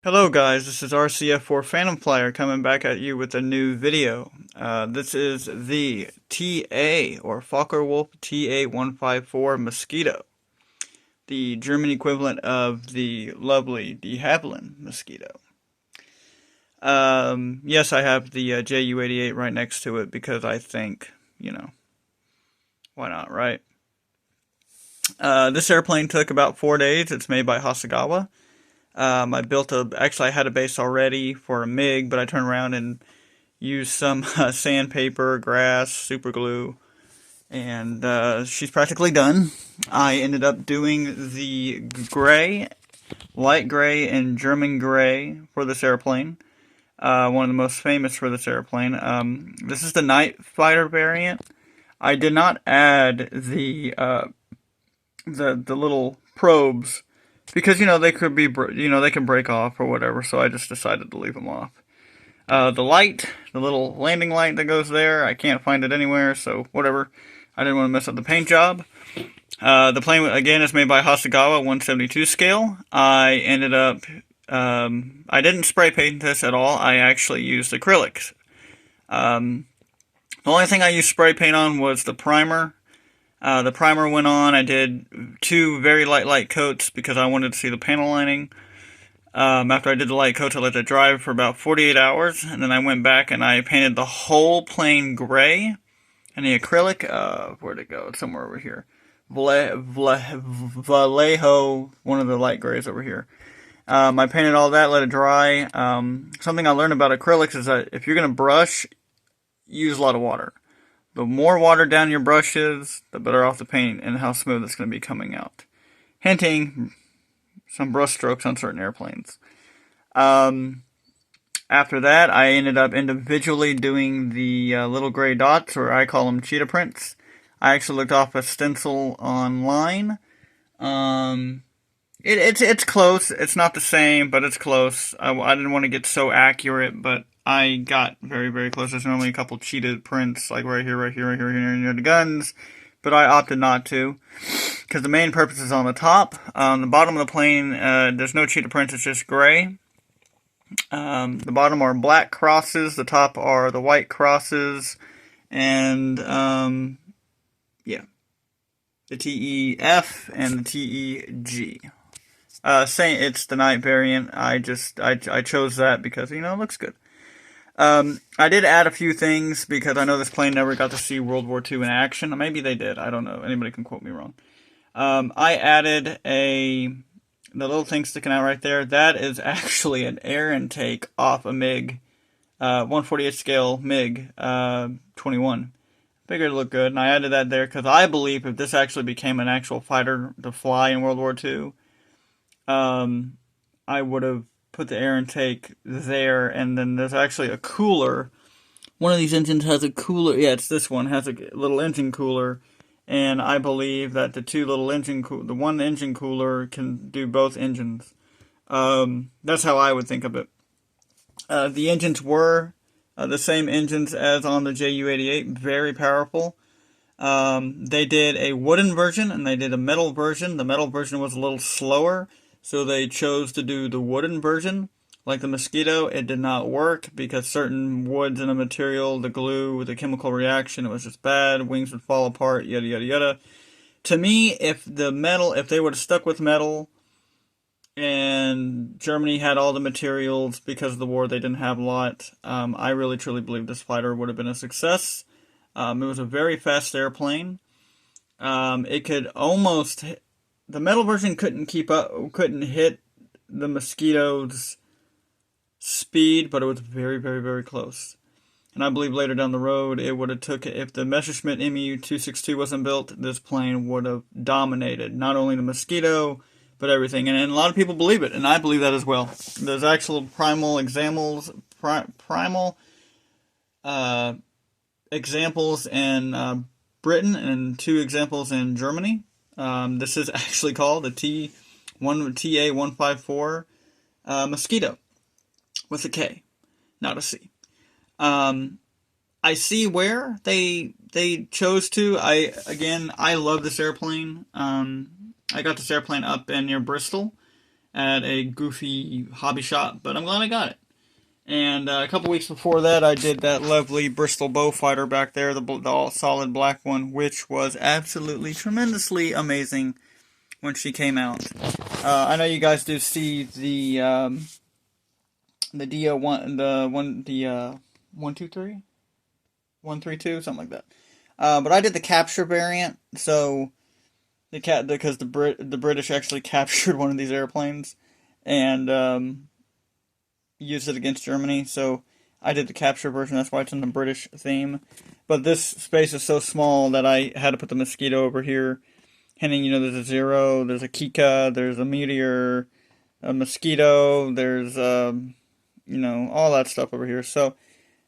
Hello guys, this is RCF4 Phantom Flyer coming back at you with a new video. This is the TA, or Focke-Wulf Ta154 Mosquito, the German equivalent of the lovely de Havilland mosquito. Yes, I have the Ju-88 right next to it because I think, why not, right? This airplane took about 4 days. It's made by Hawsagawa. I had a base already for a MiG, but I turned around and used some sandpaper, grass, super glue, and she's practically done. I ended up doing the gray, light gray, and German gray for this airplane. One of the most famous for this airplane. This is the night fighter variant. I did not add the little probes, because, they could be, they can break off or whatever, so I just decided to leave them off. The light, the little landing light that goes there, I can't find it anywhere, so whatever. I didn't want to mess up the paint job. The plane, again, is made by Hawsagawa, 172 scale. I ended up, I didn't spray paint this at all. I actually used acrylics. The only thing I used spray paint on was the primer. The primer went on. I did 2 very light coats because I wanted to see the panel lining. After I did the light coats, I let it dry for about 48 hours, and then I went back and I painted the whole plane gray. And the acrylic, where'd it go? It's somewhere over here. Vallejo, one of the light grays over here. I painted all that, let it dry. Something I learned about acrylics is that if you're going to brush, use a lot of water. The more watered down your brush is, the better off the paint and how smooth it's going to be coming out. Hinting, some brush strokes on certain airplanes. After that, I ended up individually doing the little gray dots, or I call them cheetah prints. I actually looked off a stencil online. It's close. It's not the same, but it's close. I didn't want to get so accurate, but I got very, very close. There's normally a couple cheated prints, like right here, near the guns, but I opted not to, because the main purpose is on the top. On the bottom of the plane, there's no cheetah prints, it's just gray. The bottom are black crosses, the top are the white crosses, and, yeah, the TEF and the TEG. Saying it's the night variant, I chose that because, it looks good. I did add a few things because I know this plane never got to see World War II in action. Maybe they did. I don't know. Anybody can quote me wrong. I added the little thing sticking out right there. That is actually an air intake off a MiG, 148 scale MiG, 21. Figured it looked good, and I added that there because I believe if this actually became an actual fighter to fly in World War II, I would have put the air intake there, and then there's actually a cooler. One of these engines has a cooler. Yeah, it's this one has a little engine cooler, and I believe that the one engine cooler can do both engines. That's how I would think of it. The engines were the same engines as on the Ju-88, very powerful. They did a wooden version and they did a metal version. The metal version was a little slower, so they chose to do the wooden version. Like the Moskito, it did not work because certain woods in the material, the glue, the chemical reaction, it was just bad. Wings would fall apart, yada, yada, yada. To me, if they would have stuck with metal, and Germany had all the materials because of the war, they didn't have a lot, I really, truly believe this fighter would have been a success. It was a very fast airplane. It could almost... The metal version couldn't hit the Moskito's speed, but it was very, very, very close. And I believe later down the road, it would have if the Messerschmitt MU-262 wasn't built, this plane would have dominated not only the Moskito, but everything. And a lot of people believe it, and I believe that as well. There's actual primal examples in Britain and 2 examples in Germany. This is actually called the Ta154 Mosquito, with a K, not a C. I see where they chose to. I love this airplane. I got this airplane up in near Bristol, at a goofy hobby shop, but I'm glad I got it. And a couple weeks before that, I did that lovely Bristol bow fighter back there, the all solid black one, which was absolutely tremendously amazing when she came out. I know you guys do see the DO one, the 123, 132, something like that. But I did the capture variant, so because the British actually captured one of these airplanes and used it against Germany, so I did the capture version. That's why it's in the British theme. But this space is so small that I had to put the Moskito over here. Hinting, there's a Zero, there's a Kika, there's a Meteor, a Moskito, there's all that stuff over here. So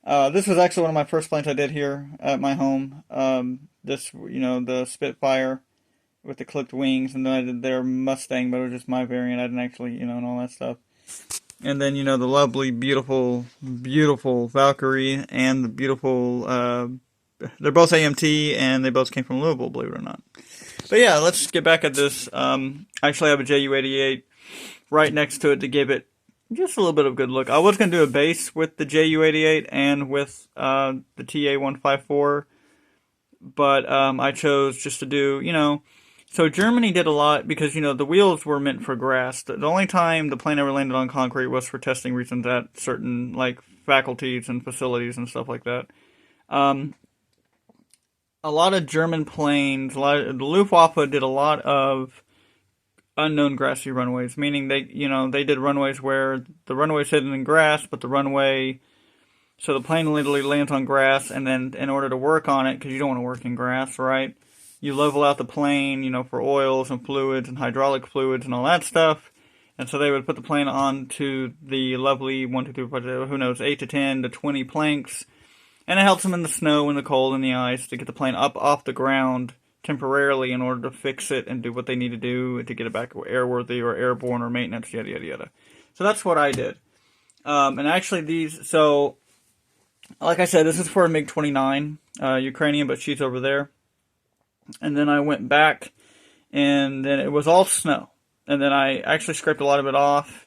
this was actually one of my first planes I did here at my home. The Spitfire with the clipped wings, and then I did their Mustang, but it was just my variant. I didn't actually, and all that stuff. And then, the lovely, beautiful, beautiful Valkyrie and the beautiful, they're both AMT, and they both came from Louisville, believe it or not. But yeah, let's get back at this. I actually have a JU-88 right next to it to give it just a little bit of a good look. I was going to do a base with the JU-88 and with the Ta154, but I chose just to do, so Germany did a lot because, the wheels were meant for grass. The only time the plane ever landed on concrete was for testing reasons at certain, faculties and facilities and stuff like that. A lot of German planes, the Luftwaffe did a lot of unknown grassy runways, meaning they did runways where the runway's hidden in grass, but so the plane literally lands on grass, and then in order to work on it, because you don't want to work in grass, right? You level out the plane, for oils and fluids and hydraulic fluids and all that stuff. And so they would put the plane onto the lovely 1, 2, 3, 4, who knows, 8 to 10 to 20 planks. And it helps them in the snow and the cold and the ice to get the plane up off the ground temporarily in order to fix it and do what they need to do to get it back airworthy or airborne or maintenance, yada, yada, yada. So that's what I did. And actually so, like I said, this is for a MiG-29, Ukrainian, but she's over there. And then I went back, and then it was all snow. And then I actually scraped a lot of it off,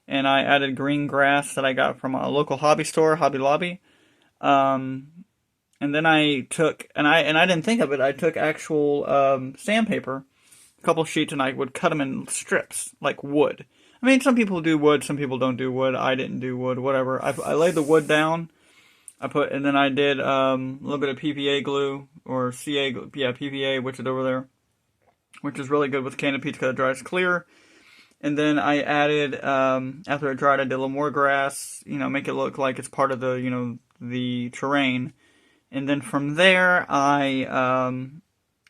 and I added green grass that I got from a local hobby store, Hobby Lobby. And then I took, and I didn't think of it, I took actual sandpaper, a couple sheets, and I would cut them in strips, like wood. I mean, some people do wood, some people don't do wood. I didn't do wood, whatever. I laid the wood down. And then I did a little bit of PVA glue, or CA glue, yeah, PVA, which is over there, which is really good with canopy because it dries clear. And then I added, after it dried, I did a little more grass, make it look like it's part of the, the terrain. And then from there, I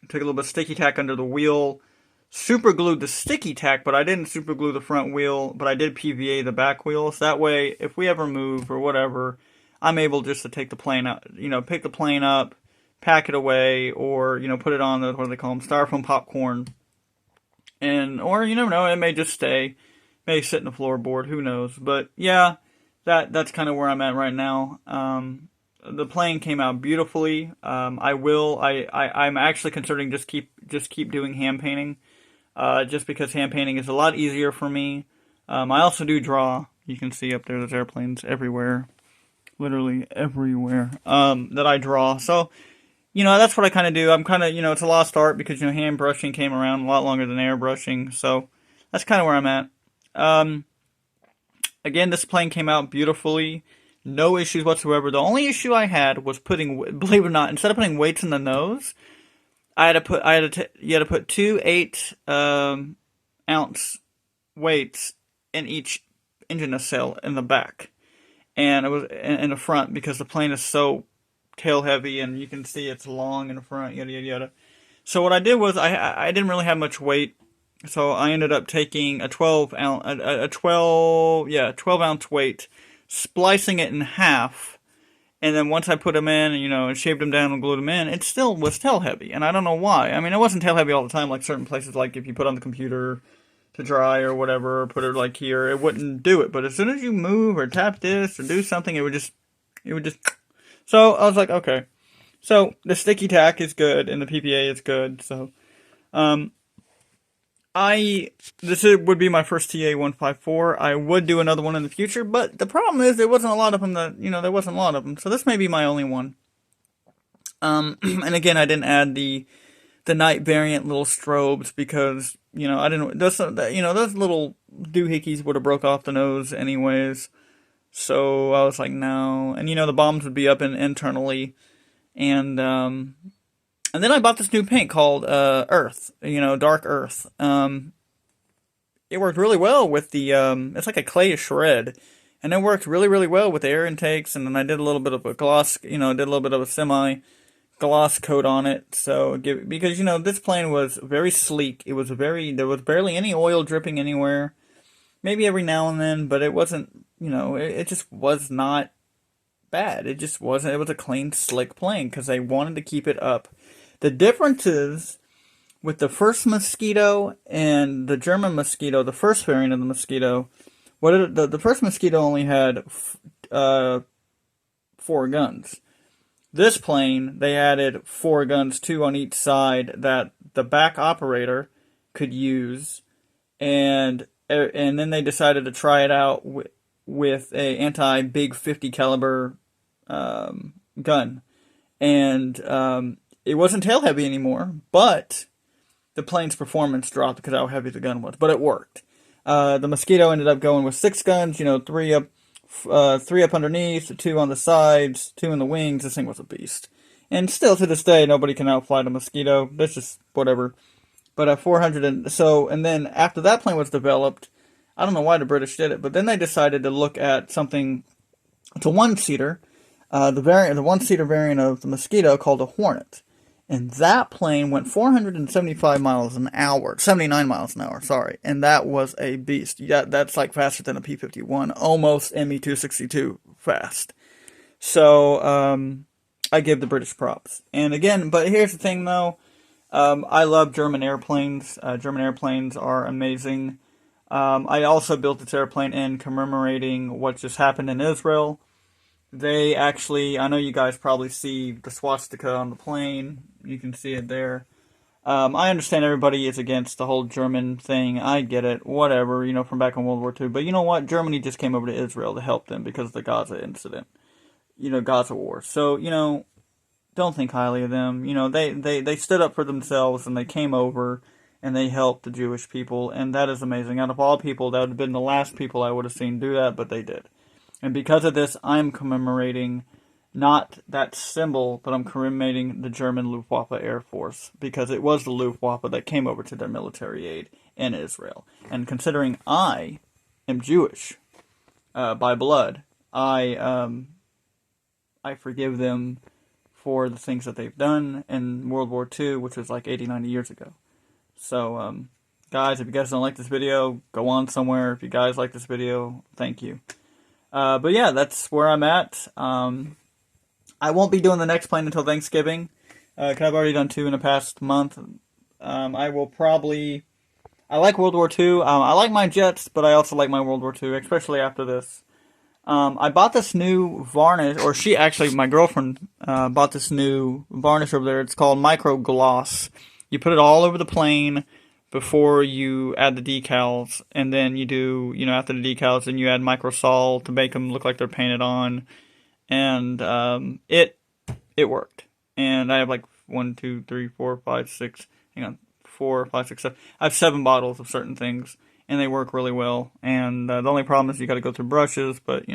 took a little bit of sticky tack under the wheel, super glued the sticky tack, but I didn't super glue the front wheel, but I did PVA the back wheel. So that way, if we ever move or whatever, I'm able just to take the plane out, pick the plane up, pack it away, or, put it on the, what do they call them, styrofoam popcorn. Or you never know, it may just stay, may sit in the floorboard, who knows. But yeah, that's kind of where I'm at right now. The plane came out beautifully. I'm actually considering just keep doing hand painting, just because hand painting is a lot easier for me. I also do draw. You can see up there, there's airplanes everywhere. Literally everywhere, that I draw. So, that's what I kind of do. I'm kind of, it's a lost art because, hand brushing came around a lot longer than airbrushing. So, that's kind of where I'm at. Again, this plane came out beautifully. No issues whatsoever. The only issue I had was believe it or not, instead of putting weights in the nose, you had to put 2 8-ounce weights in each engine nacelle in the back. And it was in the front because the plane is so tail heavy, and you can see it's long in the front, yada yada yada. So what I did was I didn't really have much weight, so I ended up taking a 12 ounce weight, splicing it in half, and then once I put them in, and shaved them down and glued them in, it still was tail heavy, and I don't know why. I mean, it wasn't tail heavy all the time, like certain places, like if you put on the computer to dry or whatever, or put it like here, it wouldn't do it. But as soon as you move or tap this or do something, it would just. So I was like, okay. So the sticky tack is good and the PPA is good. So, Would be my first Ta154. I would do another one in the future, but the problem is there wasn't a lot of them there wasn't a lot of them. So this may be my only one. And again, I didn't add the night variant little strobes because, I didn't, those little doohickeys would have broke off the nose anyways. So I was like, no. And the bombs would be up internally. And then I bought this new paint called Earth, Dark Earth. It worked really well with it's like a clay shred. And it worked really, really well with the air intakes. And then I did a little bit of a gloss, did a little bit of a semi-gloss coat on it. So, because, this plane was very sleek. There was barely any oil dripping anywhere. Maybe every now and then, but it wasn't, it just was not bad. It just wasn't, it was a clean, slick plane because they wanted to keep it up. The differences with the first Moskito and the German Moskito, the first variant of the Moskito, the first Moskito only had 4 guns. This plane, they added 4 guns, 2 on each side, that the back operator could use, and then they decided to try it out with a anti-big 50 caliber gun, and it wasn't tail heavy anymore, but the plane's performance dropped because of how heavy the gun was, but it worked. The Moskito ended up going with 6 guns, 3 up underneath, 2 on the sides, 2 in the wings. This thing was a beast. And still to this day, nobody can outfly the Moskito. That's just whatever. But 400 and then after that plane was developed, I don't know why the British did it, but then they decided to look at something. It's a one-seater, the one-seater variant of the Moskito called a Hornet. And that plane went 475 miles an hour, 79 miles an hour, sorry. And that was a beast. Yeah, that's like faster than a P-51, almost ME-262 fast. So, I give the British props. And again, but here's the thing though, I love German airplanes. German airplanes are amazing. I also built this airplane in commemorating what just happened in Israel. They actually, I know you guys probably see the swastika on the plane. You can see it there. I understand everybody is against the whole German thing. I get it. Whatever, from back in World War II. But you know what? Germany just came over to Israel to help them because of the Gaza incident. Gaza war. So, don't think highly of them. They stood up for themselves and they came over and they helped the Jewish people. And that is amazing. Out of all people, that would have been the last people I would have seen do that, but they did. And because of this, I'm commemorating not that symbol, but I'm commemorating the German Luftwaffe Air Force, because it was the Luftwaffe that came over to their military aid in Israel. And considering I am Jewish by blood, I forgive them for the things that they've done in World War II, which was like 80, 90 years ago. So, guys, if you guys don't like this video, go on somewhere. If you guys like this video, thank you. But yeah, that's where I'm at. I won't be doing the next plane until Thanksgiving, because I've already done 2 in the past month. I like World War II. I like my jets, but I also like my World War II, especially after this. I bought this new varnish, or my girlfriend, bought this new varnish over there. It's called Micro Gloss. You put it all over the plane before you add the decals, and then you do, after the decals, then you add microsol to make them look like they're painted on, and it worked. And I have like 1, 2, 3, 4, 5, 6, 4, 5, 6, 7. I have 7 bottles of certain things, and they work really well. And the only problem is you got to go through brushes, but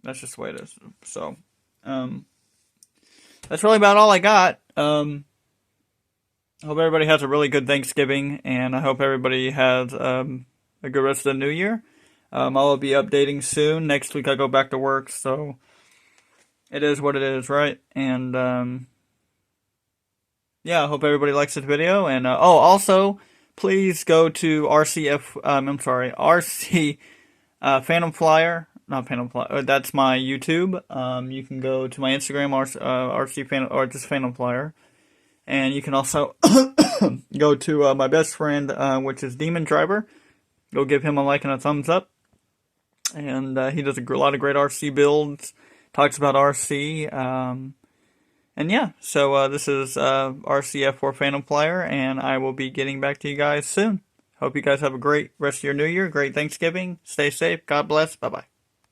that's just the way it is. So, that's really about all I got. I hope everybody has a really good Thanksgiving, and I hope everybody has a good rest of the new year. I'll be updating soon. Next week I go back to work, so it is what it is, right? And yeah, I hope everybody likes this video. And also, please go to RC Phantom Flyer. Not Phantom Flyer. That's my YouTube. You can go to my Instagram, RC Phantom, or just Phantom Flyer. And you can also go to my best friend, which is Demon Driver. Go give him a like and a thumbs up. And he does a lot of great RC builds. Talks about RC. And yeah, so this is RCF4 Phantom Player, and I will be getting back to you guys soon. Hope you guys have a great rest of your new year, great Thanksgiving. Stay safe. God bless. Bye bye.